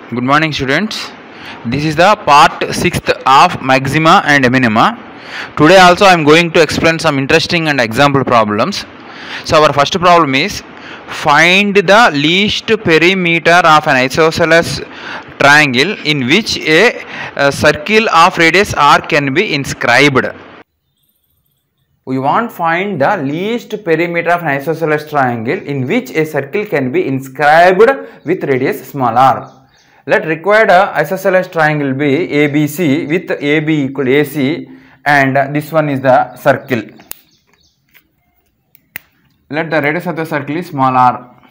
Good morning, students. This is the part 6th of maxima and minima. Today also I am going to explain some interesting and example problems. So our first problem is find the least perimeter of an isosceles triangle in which a circle of radius r can be inscribed. We want to find the least perimeter of an isosceles triangle in which a circle can be inscribed with radius small r. Let required isosceles triangle be ABC with AB equal AC, and this one is the circle. Let the radius of the circle is small r.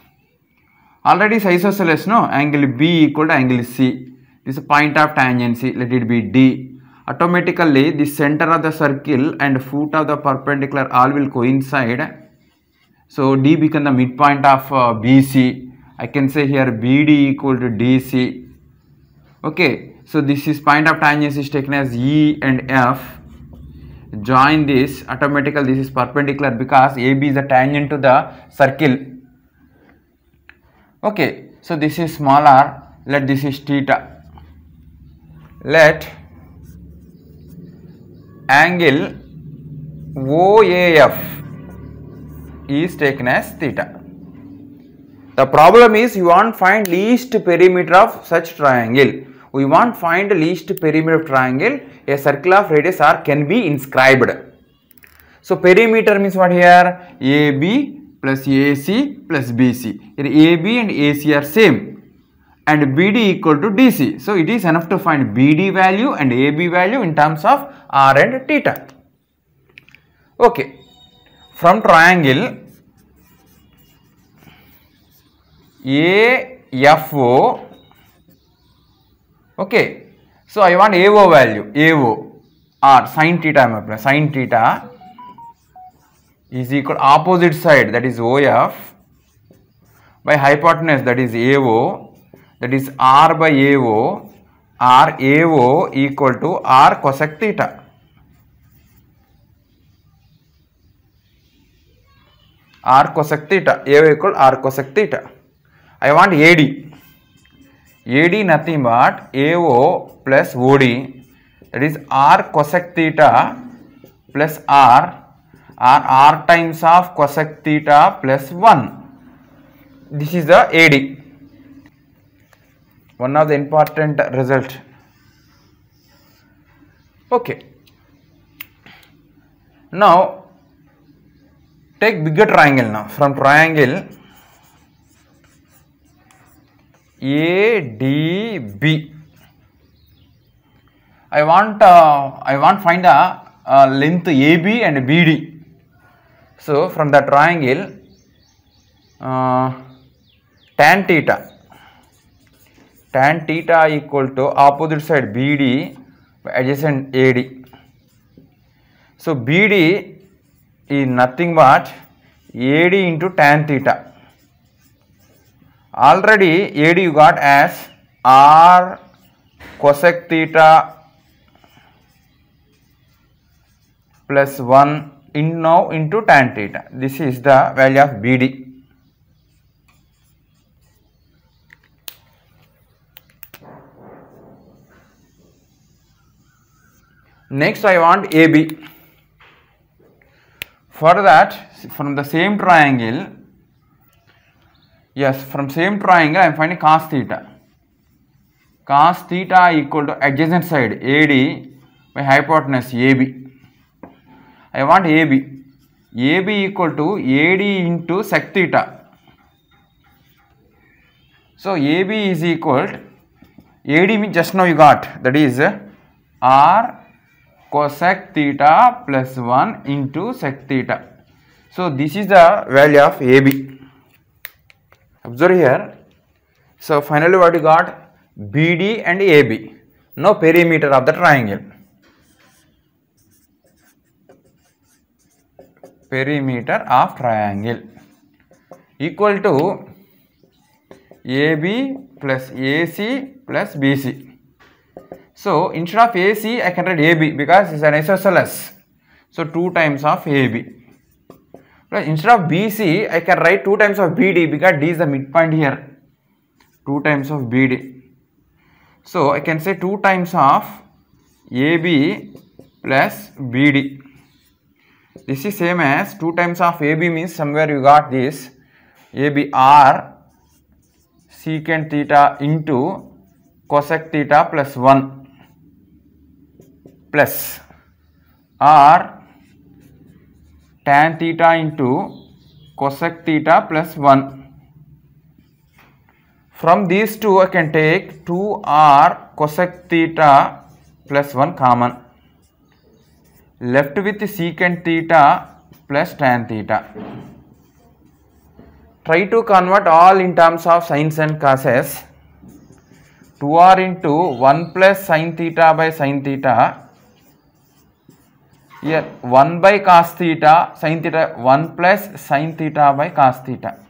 Already is isosceles, no? Angle B equal to angle C. This is point of tangency. Let it be D. Automatically the center of the circle and foot of the perpendicular all will coincide. So D become the midpoint of BC. I can say here BD equal to DC. Okay, so this is point of tangents is taken as E and F. Join this, automatically this is perpendicular because AB is the tangent to the circle. Okay, so this is small r. Let this is theta. Let angle OAF is taken as theta. The problem is you want to find least perimeter of such triangle. We want to find least perimeter of triangle. A circle of radius r can be inscribed. So perimeter means what here? AB plus AC plus BC. Here AB and AC are same and BD equal to DC. So it is enough to find BD value and AB value in terms of r and theta. Okay. From triangle AFO, okay, so I want AO value, AO or sin theta, I am applying sin theta is equal opposite side, that is OF, by hypotenuse, that is AO, that is R by AO, or AO equal to R cosec theta. R cosec theta, AO equal R cosec theta. I want AD. AD nothing but AO plus OD, that is R cosec theta plus R, or R times of cosec theta plus 1. This is the AD. One of the important result. Okay. Now take bigger triangle now. From triangle ADB, I want find the length AB and BD. So from the triangle tan theta equal to opposite side BD by adjacent AD. So BD is nothing but AD into tan theta. Already AD you got as R cosec theta plus 1 now into tan theta. This is the value of BD. Next I want AB. For that, from the same triangle, yes, from same triangle I am finding cos theta. Cos theta equal to adjacent side AD by hypotenuse AB. I want AB. AB equal to AD into sec theta. So AB is equal to AD means just now you got, that is R cosec theta plus 1 into sec theta. So this is the value of AB. Observe here. So finally what you got? BD and AB. Now perimeter of the triangle. Perimeter of triangle equal to AB plus AC plus BC. So instead of AC I can write AB because it is an isosceles. So 2 times of AB. Plus instead of BC I can write 2 times of BD because D is the midpoint here. 2 times of BD. So I can say 2 times of AB plus BD. This is same as 2 times of AB means somewhere you got this AB R secant theta into cosec theta plus 1 plus R tan theta into cosec theta plus 1. From these two I can take 2R cosec theta plus 1 common. Left with secant theta plus tan theta. Try to convert all in terms of sines and coses. 2R into 1 plus sin theta by sin theta. Here 1 by cos theta sin theta, 1 plus sin theta by cos theta.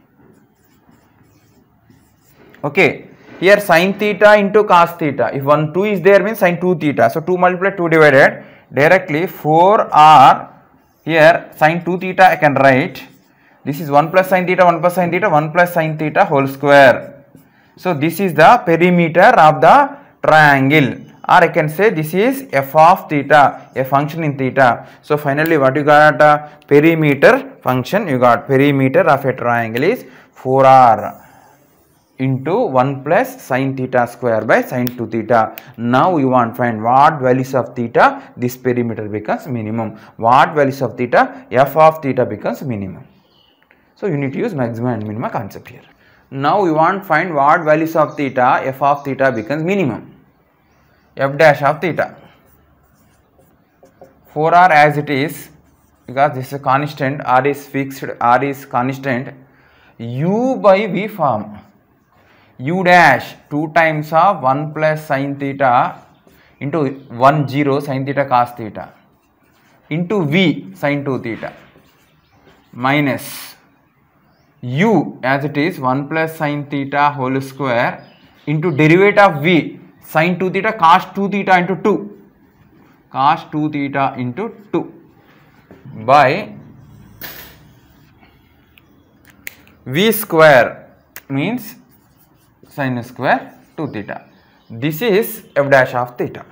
Okay, here sin theta into cos theta. If 1 2 is there means sin 2 theta. So 2 multiplied 2 divided, directly 4R, here sin 2 theta I can write. This is 1 plus sin theta, 1 plus sin theta, 1 plus sin theta whole square. So this is the perimeter of the triangle, or I can say this is f of theta, a function in theta. So finally what you got? Perimeter function you got. Perimeter of a triangle is 4R into 1 plus sin theta square by sin 2 theta. Now you want to find what values of theta, this perimeter becomes minimum. What values of theta, f of theta becomes minimum. So you need to use maxima and minima concept here. Now you want to find what values of theta, f of theta becomes minimum. F dash of theta. 4R as it is, because this is a constant, R is fixed, R is constant. U by V form. U dash 2 times of 1 plus sin theta into 1 0 sin theta cos theta into V sin 2 theta minus U as it is 1 plus sin theta whole square into derivative of V sin 2 theta cos 2 theta into 2 cos 2 theta into 2 by V square means sin square 2 theta. This is f dash of theta.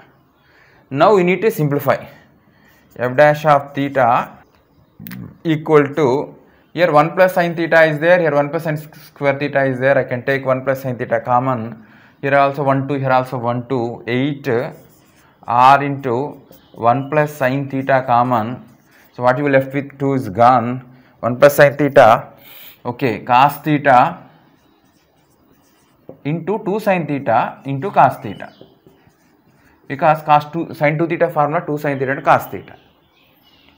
Now we need to simplify. F dash of theta equal to, here 1 plus sin theta is there, here 1 plus sin square theta is there. I can take 1 plus sin theta common. Here also 1 2, here also 1 2, 8 R into 1 plus sin theta common. So what you will left with 2 is gone. 1 plus sin theta, okay, cos theta into 2 sin theta into cos theta, because cos 2 sin 2 theta formula 2 sin theta into cos theta,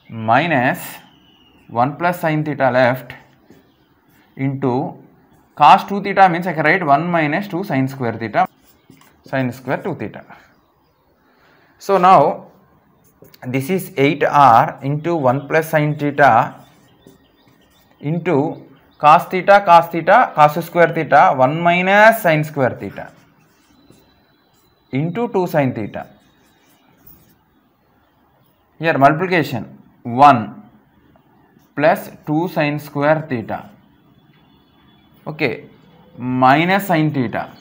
minus 1 plus sin theta left into cos 2 theta means I can write 1 minus 2 sin square theta, sin square 2 theta. So now this is 8R into 1 plus sin theta into cos theta, cos square theta, 1 minus sin square theta into 2 sin theta. Here multiplication 1 plus 2 sin square theta, okay, minus sin theta,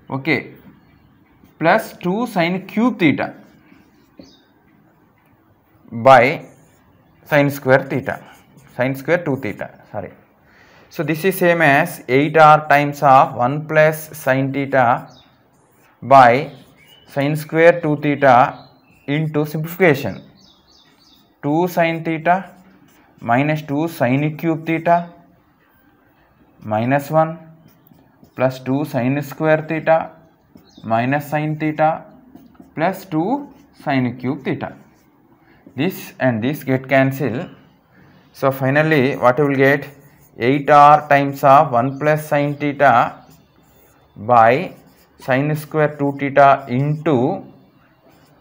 okay, plus 2 sin cube theta by sin square theta, sin square 2 theta, sorry. So this is same as 8R times of 1 plus sin theta by sin square 2 theta into simplification 2 sin theta minus 2 sin cube theta minus 1 plus 2 sin square theta minus sin theta plus 2 sin cube theta. This and this get cancelled. So finally what you will get, 8R times of 1 plus sin theta by sin square 2 theta into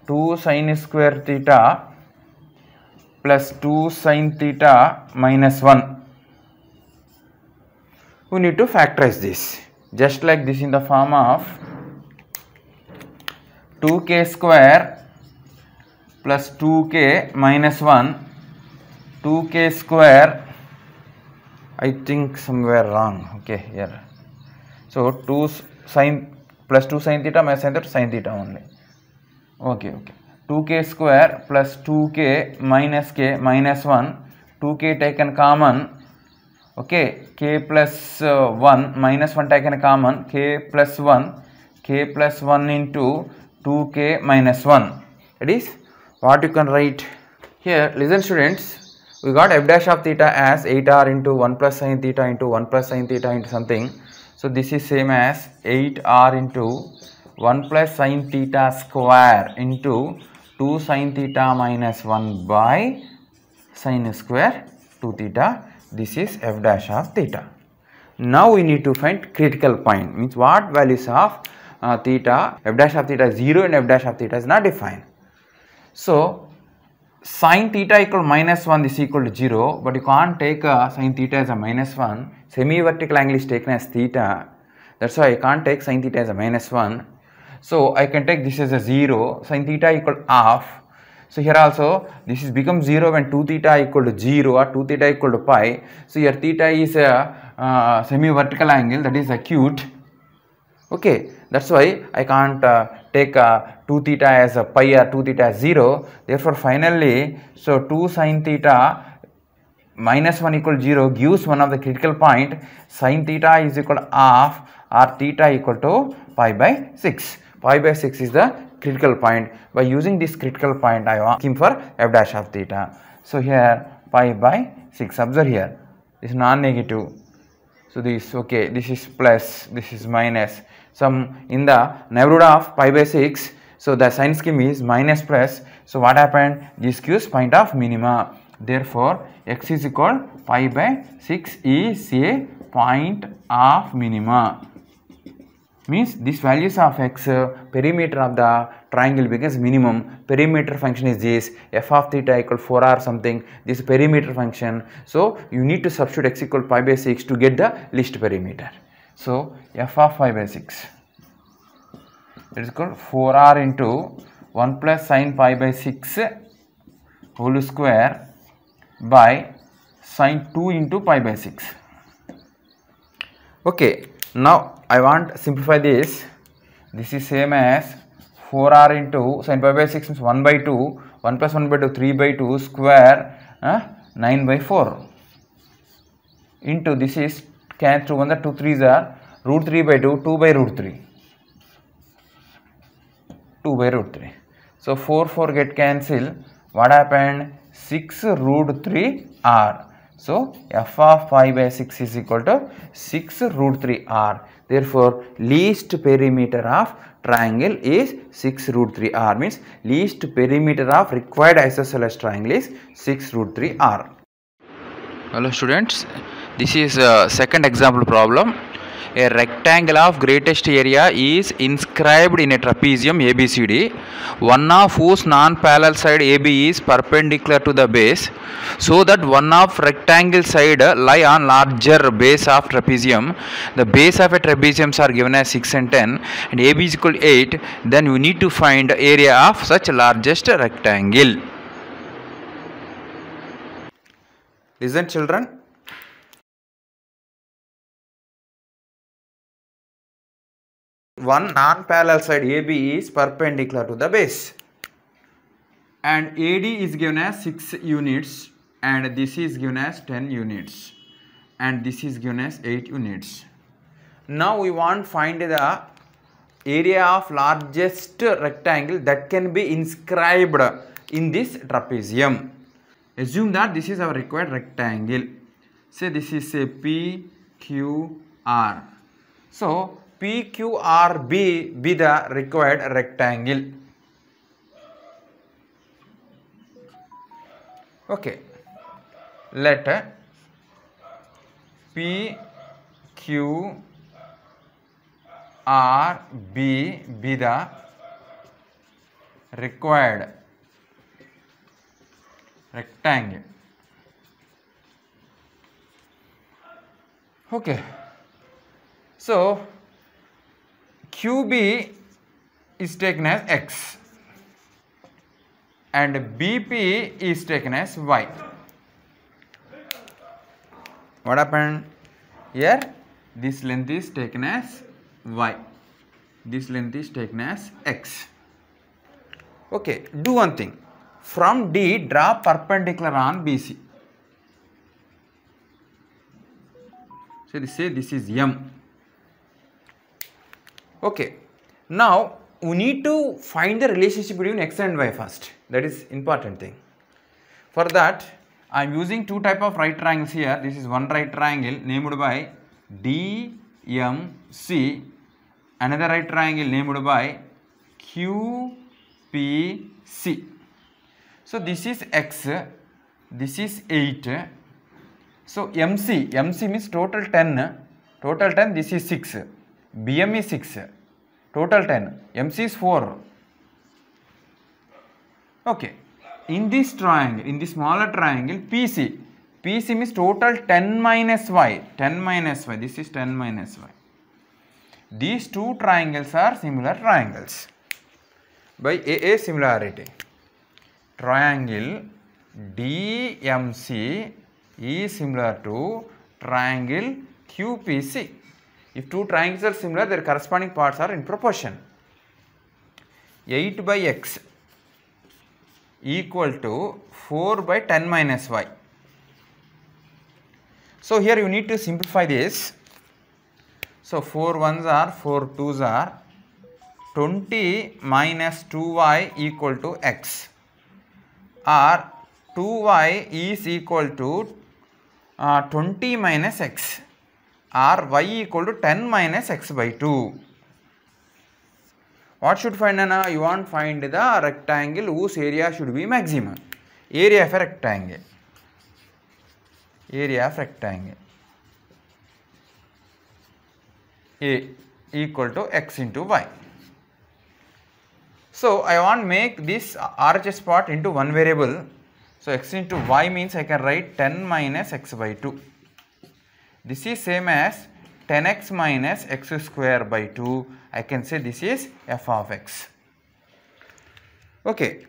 2 sin square theta plus 2 sin theta minus 1. We need to factorize this just like this in the form of 2k square plus 2k minus 1, 2k square, I think somewhere wrong, okay, here. So 2 sin plus 2 sin theta minus sin theta only. Okay, 2k square plus 2k minus k minus 1, 2k taken common, okay, k plus 1 minus 1 taken common, k plus 1 into 2k minus 1. That is what you can write here. Listen students, we got f dash of theta as 8r into 1 plus sin theta into 1 plus sin theta into something. So this is same as 8r into 1 plus sin theta square into 2 sin theta minus 1 by sin square 2 theta. This is f dash of theta. Now we need to find critical point, means what values of theta, f dash of theta is 0 and f dash of theta is not defined. So sin theta equal minus 1 is equal to 0, but you can't take sin theta as a minus 1. Semi-vertical angle is taken as theta. That's why I can't take sin theta as a minus 1. So I can take this as a 0, sin theta equal half. So here also this is become 0 when 2 theta equal to 0 or 2 theta equal to pi. So here theta is a semi-vertical angle, that is acute. Okay, that's why I can't take 2 theta as a pi or 2 theta as 0. Therefore finally, so 2 sin theta minus 1 equal to 0 gives one of the critical point. Sin theta is equal to half or theta equal to pi by 6. Pi by 6 is the critical point. By using this critical point, I want looking for f dash of theta. So here pi by 6. Observe here, this is non-negative. So this, okay, this is plus, this is minus. Some in the neighborhood of pi by 6. So the sign scheme is minus plus. So what happened? This gives point of minima. Therefore x is equal pi by 6 is a point of minima. Means these values of x, perimeter of the triangle becomes minimum. Perimeter function is this, f of theta equal 4r something, this perimeter function. So you need to substitute x equal pi by 6 to get the least perimeter. So f of pi by 6 is equal 4r into 1 plus sin pi by 6 whole square by sin 2 into pi by 6. Okay, now I want to simplify this. This is same as 4r into sin pi by 6 means 1 by 2, 1 plus 1 by 2, 3 by 2 square 9 by 4 into this is cancel 1, the 2 3s are root 3 by 2, 2 by root 3. 2 by root 3. So 4 get cancelled. What happened? 6 root 3 r. So f of pi by 6 is equal to 6 root 3 r. Therefore least perimeter of triangle is 6 root 3 r, means least perimeter of required isosceles triangle is 6 root 3 r. Hello students, this is a second example problem. A rectangle of greatest area is inscribed in a trapezium ABCD, one of whose non-parallel side AB is perpendicular to the base, so that one of rectangle side lie on larger base of trapezium. The base of a trapezium are given as 6 and 10 and AB is equal to 8. Then you need to find area of such largest rectangle. Listen children. One non-parallel side AB is perpendicular to the base and AD is given as 6 units and this is given as 10 units and this is given as 8 units. Now we want to find the area of largest rectangle that can be inscribed in this trapezium. Assume that this is our required rectangle. Say this is a PQR. So PQRB be the required rectangle. Okay, let PQRB be the required rectangle. Okay, so QB is taken as X and BP is taken as Y. What happened? Here this length is taken as Y. This length is taken as x. Okay, do one thing. From D, draw perpendicular on BC. So this is M. Okay, now we need to find the relationship between x and y first. That is important thing. For that, I am using two type of right triangles here. This is one right triangle named by DMC. Another right triangle named by QPC. So this is x, this is 8. So MC means total 10. Total 10, this is 6. BM is 6. Total 10. MC is 4. Okay. In this triangle, in the smaller triangle, PC means total 10 minus y. 10 minus y. This is 10 minus y. These two triangles are similar triangles by AA similarity. Triangle DMC is similar to triangle QPC. If two triangles are similar, their corresponding parts are in proportion. 8 by x equal to 4 by 10 minus y. So here you need to simplify this. So 4 ones are 4 twos are 20 minus 2y equal to x, or 2y is equal to 20 minus x, or y equal to 10 minus x by 2. What should find now? You want to find the rectangle whose area should be maximum. Area of a rectangle. Area of rectangle. A equal to x into y. So I want to make this RHS part into one variable. So x into y means I can write 10 minus x by 2. This is same as 10x minus x square by 2. I can say this is f of x. Okay.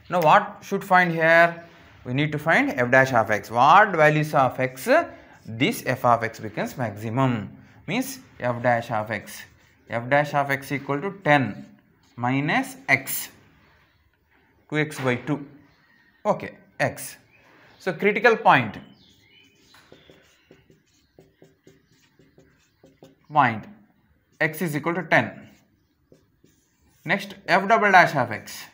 Now what should find here? We need to find f dash of x. What values of x? This f of x becomes maximum. Means f dash of x. F dash of x equal to 10 minus x. 2x by 2. Okay, x. So critical point. X is equal to 10. Next, f double dash of x,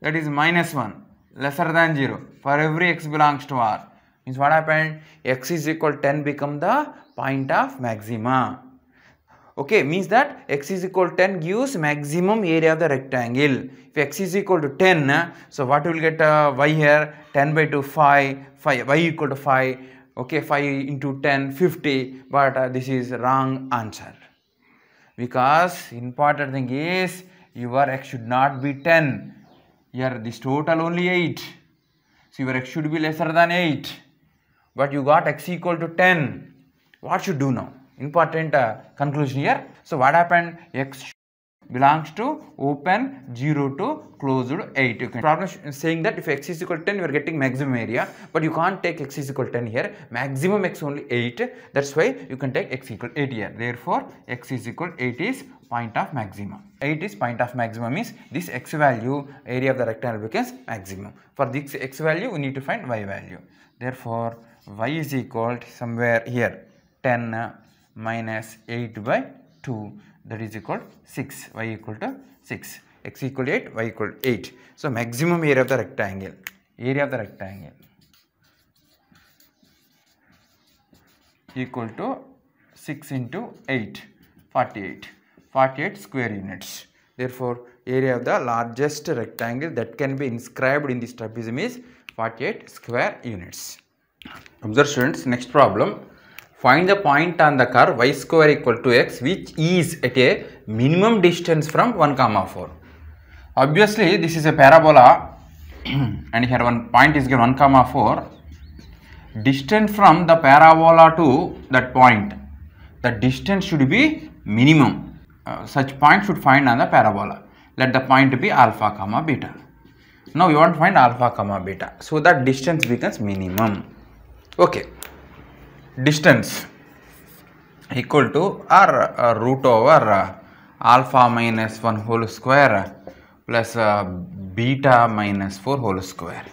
that is minus 1, lesser than 0 for every x belongs to R. Means what happened? X is equal to 10 become the point of maxima. Okay, means that x is equal to 10 gives maximum area of the rectangle. If x is equal to 10, so what will get y here? 10 by 2, 5, y equal to 5. Okay, 5 into 10, 50, but this is wrong answer. Because important thing is your x should not be 10. Here this total only 8. So your x should be lesser than 8. But you got x equal to 10. What should do now? Important conclusion here. So what happened? X belongs to open 0 to closed 8. You can problem is saying that if x is equal to 10, you are getting maximum area, but you can't take x is equal to 10 here. Maximum x only 8. That's why you can take x equal to 8 here. Therefore, x is equal to 8 is point of maximum. 8 is point of maximum means this x value, area of the rectangle becomes maximum. For this x value, we need to find y value. Therefore, y is equal to somewhere here 10 minus 8 by 2. That is equal to 6, y equal to 6, x equal to 8, y equal to 8. So maximum area of the rectangle, equal to 6 into 8, 48 square units. Therefore, area of the largest rectangle that can be inscribed in this trapezium is 48 square units. Observe students, next problem. Find the point on the curve y square equal to x which is at a minimum distance from 1, 4. Obviously, this is a parabola and here one point is given 1, 4. Distance from the parabola to that point, the distance should be minimum. Such point should find on the parabola. Let the point be alpha, beta. Now we want to find alpha, beta. So that distance becomes minimum. Okay. Distance equal to or root over alpha minus 1 whole square plus beta minus 4 whole square,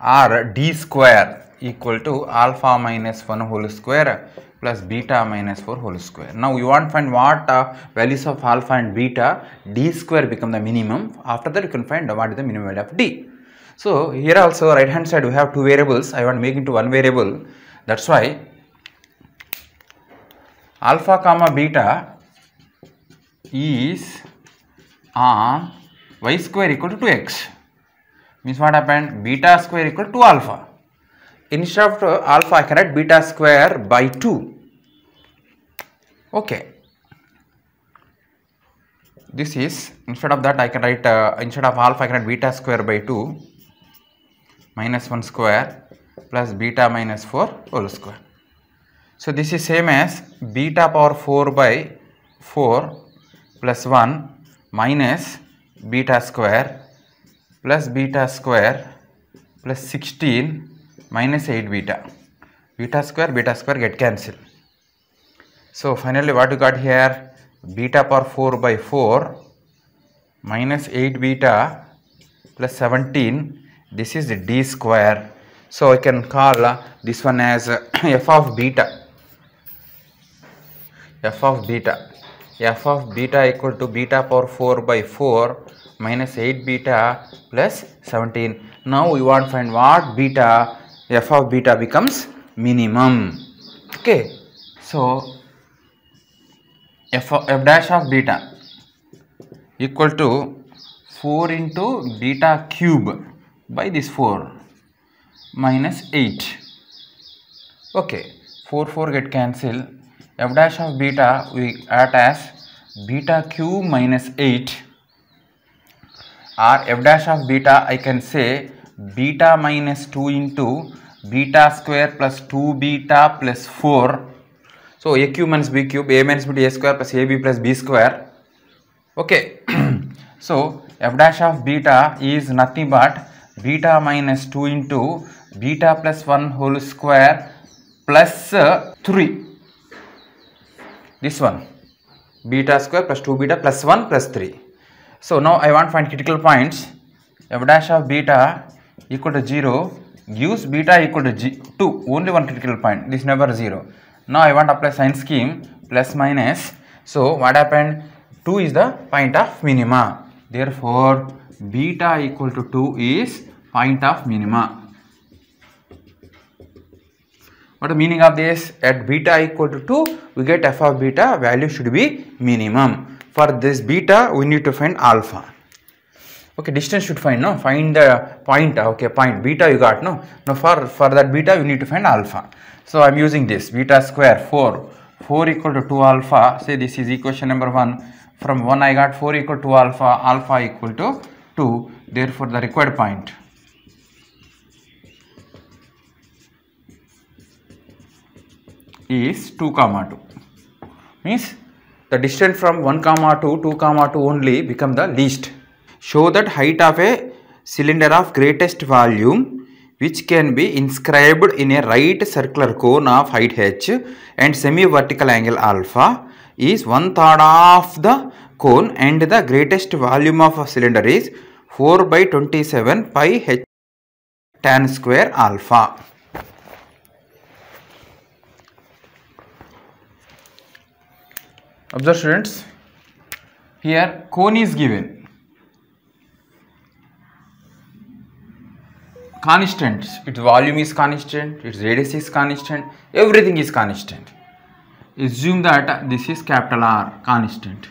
or d square equal to alpha minus 1 whole square plus beta minus 4 whole square. Now you want to find what values of alpha and beta. D square become the minimum. After that you can find what is the minimum value of d. So here also right hand side we have two variables. I want to make into one variable. That's why alpha comma beta is on y square equal to 2x. Means what happened? Beta square equal to alpha. Instead of alpha I can write beta square by 2. Okay. This is, instead of that I can write instead of alpha I can write beta square by 2 minus 1 square plus beta minus 4 whole square. So this is same as beta power 4 by 4 plus 1 minus beta square plus beta square plus 16 minus 8 beta. Beta square get cancelled. So finally what you got here? Beta power 4 by 4 minus 8 beta plus 17. This is the d square. So I can call this one as f of beta. F of beta equal to beta power 4 by 4 minus 8 beta plus 17. Now we want to find what beta. F of beta becomes minimum. Okay. So f dash of beta equal to 4 into beta cube by this 4 minus 8. Okay. 4 get cancelled. F dash of beta we add as beta cube minus 8, or f dash of beta I can say beta minus 2 into beta square plus 2 beta plus 4. So a cube minus b cube, a minus b a square plus ab plus b square. Okay. So f dash of beta is nothing but beta minus 2 into beta plus 1 whole square plus 3. This one, beta square plus 2 beta plus 1 plus 3. So now I want to find critical points. F dash of beta equal to 0 gives beta equal to 2, only one critical point. This never 0. Now I want to apply sign scheme plus minus. So what happened? 2 is the point of minima. Therefore beta equal to 2 is point of minima. What is the meaning of this? At beta equal to 2, we get f of beta value should be minimum. For this beta, we need to find alpha. Okay, distance should find, no? Find the point, okay, point. Beta you got, no? Now for that beta, you need to find alpha. So I am using this, beta square 4. 4 equal to 2 alpha. Say this is equation number 1. From 1 I got 4 equal to alpha, alpha equal to 2. Therefore the required point is 2 comma 2. Means the distance from 1 comma 2, 2 comma 2 only become the least. Show that height of a cylinder of greatest volume which can be inscribed in a right circular cone of height h and semi-vertical angle alpha is 1/3 of the cone and the greatest volume of a cylinder is 4 by 27 pi h tan square alpha. Observe students, here cone is given, constant, its volume is constant, its radius is constant, everything is constant. Assume that this is capital R, constant.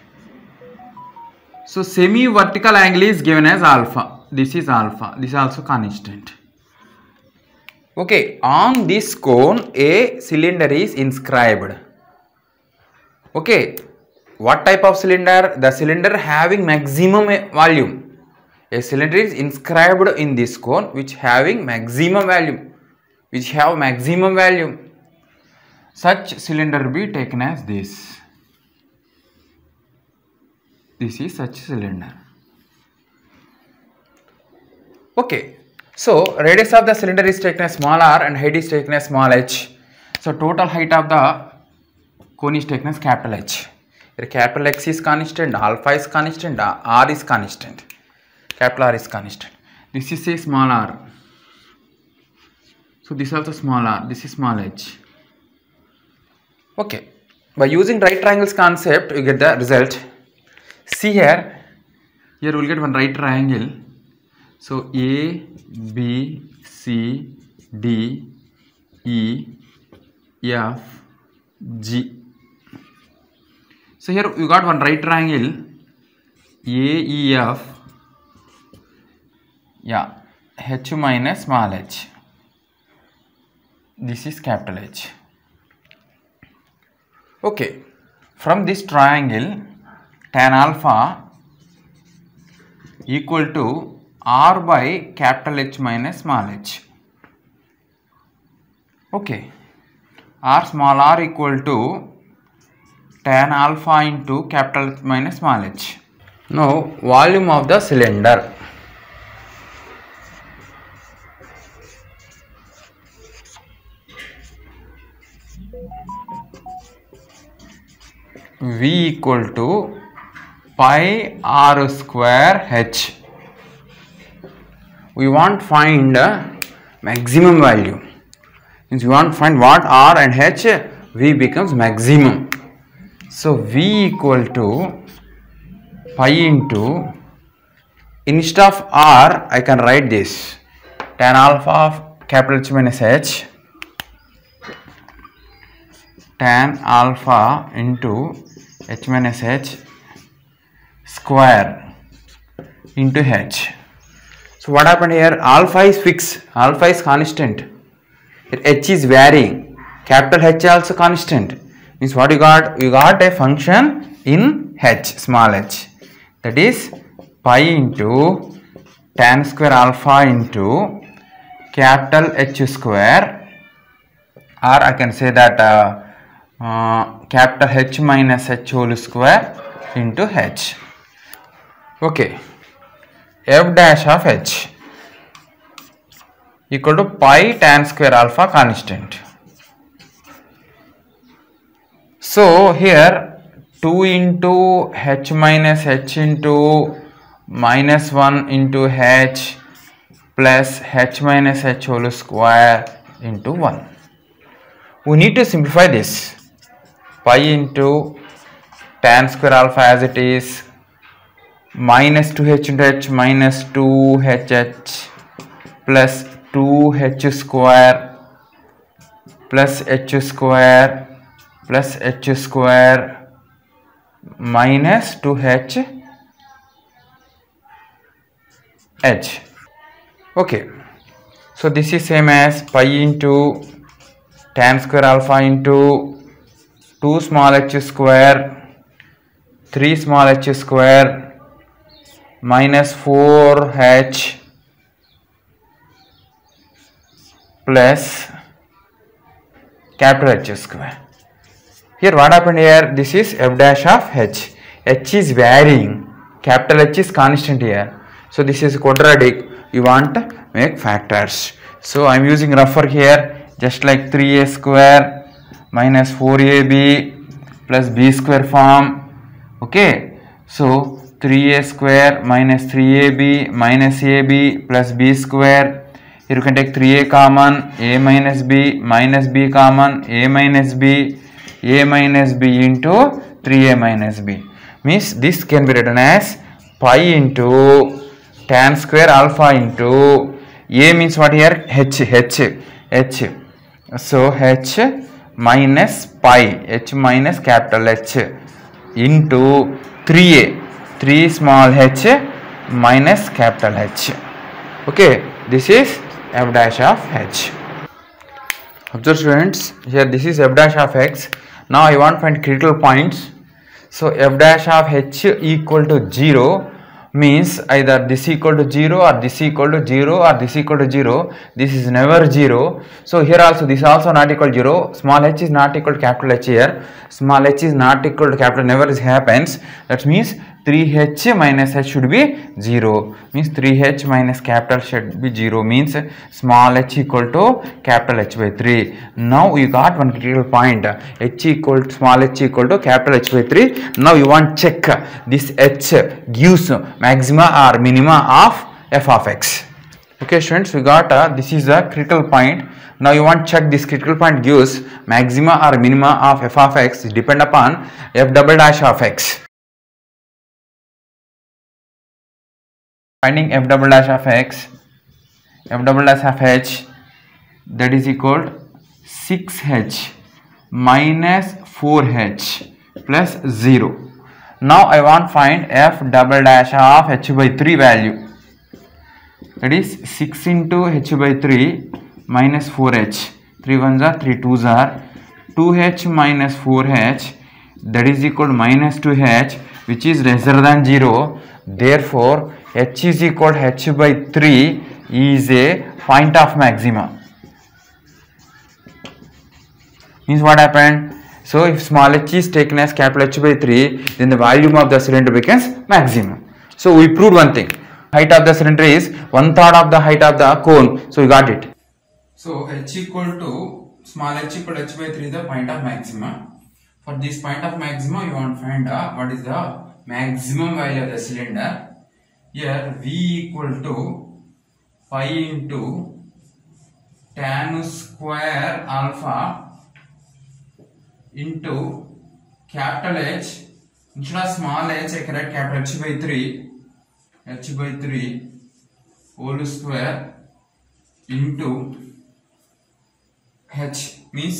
So semi-vertical angle is given as alpha, this is alpha, this is also constant. Okay, on this cone a cylinder is inscribed. Okay, what type of cylinder? The cylinder having maximum volume. A cylinder is inscribed in this cone which having maximum volume, Such cylinder be taken as this. This is such cylinder. Okay, so radius of the cylinder is taken as small r and height is taken as small h. So total height of the cone is taken as capital H. Here capital X is constant, alpha is constant, R is constant. Capital R is constant. This is a small r. So this is also small r. This is small h. Okay. By using right triangles concept, you get the result. See here. Here we will get one right triangle. So A, B, C, D, E, F, G. So here you got one right triangle. AEF. Yeah. H minus small h. This is capital H. Okay. From this triangle, tan alpha equal to R by capital H minus small h. Okay. R small r equal to tan alpha into capital H minus small h. Now, volume of the cylinder. V equal to pi r square h. We want to find maximum value. Means we want to find what r and h, V becomes maximum. So V equal to pi into, instead of r I can write this, tan alpha of capital H minus h, tan alpha into h minus h square into h. So what happened here? Alpha is fixed, alpha is constant. Here h is varying, capital H also constant. Means what you got? You got a function in h, small h. That is pi into tan square alpha into capital H square, or I can say that capital H minus h whole square into h. Okay. F dash of h equal to pi tan square alpha constant. So here 2 into h minus h into minus 1 into h plus h minus h whole square into 1. We need to simplify this. Pi into tan square alpha as it is, minus 2h into h minus 2hh plus 2h square plus h square plus h square minus 2h h. Okay. So this is same as pi into tan square alpha into 2 small h square 3 small h square minus 4h plus capital H square. Here what happened here? This is f dash of h. H is varying, capital H is constant here. So this is quadratic. You want to make factors. So I am using rougher here, just like 3a square minus 4ab plus b square form. Okay. So 3a square minus 3ab minus ab plus b square. Here you can take 3a common, a minus b common, a minus b into 3a minus b. Means this can be written as pi into tan square alpha into, a means what here? h. So h minus pi, h minus capital H into 3a. 3 small h minus capital H. Okay, this is f dash of h. Observe students, here this is f dash of x. Now I want to find critical points. So f dash of h equal to 0 means either this equal to 0 or this equal to 0 or this equal to 0. This is never 0. So here also this also not equal to 0. Small h is not equal to capital H here. Small h is not equal to capital, never happens. That means 3h minus h should be 0. Means 3h minus capital should be 0. Means small h equal to capital H by 3. Now you got one critical point. Small h equal to capital H by 3. Now you want check this h gives maxima or minima of f of x. Okay students, we got this is a critical point. Now you want check this critical point gives maxima or minima of f of x depend upon f double dash of x. Finding f double dash of x, f double dash of h, that is equal to 6h minus 4h plus 0. Now I want find f double dash of h by 3 value. That is 6 into h by 3 minus 4h. 3 1s are 3 2s are 2h minus 4h, that is equal to minus 2h, which is lesser than 0. Therefore h is equal to h by 3 is a point of maxima. Means what happened? So if small h is taken as capital H by 3, then the volume of the cylinder becomes maximum. So we proved one thing. Height of the cylinder is 1/3 of the height of the cone. So we got it. So h equal to small h equal to h by 3 is the point of maxima. For this point of maxima, you want to find what is the maximum value of the cylinder. Here V equal to pi into tan square alpha into capital H. Instead of small h, I can write capital H by 3 whole square into h means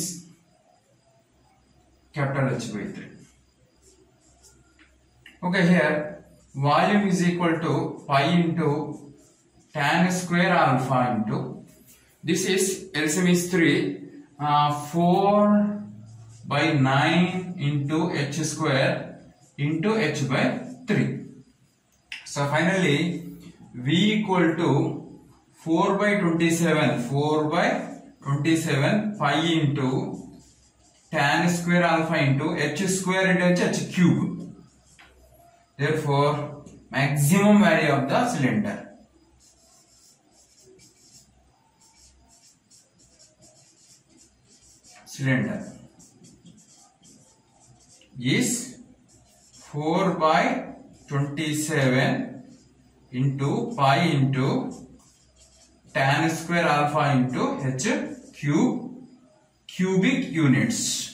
capital H by 3. Okay, here volume is equal to pi into tan square alpha into, this is LCM is 3, 4 by 9 into h square into h by 3. So finally V equal to 4 by 27 pi into tan square alpha into h square into h cube. Therefore maximum value of the cylinder is 4 by 27 into pi into tan square alpha into h cubic units.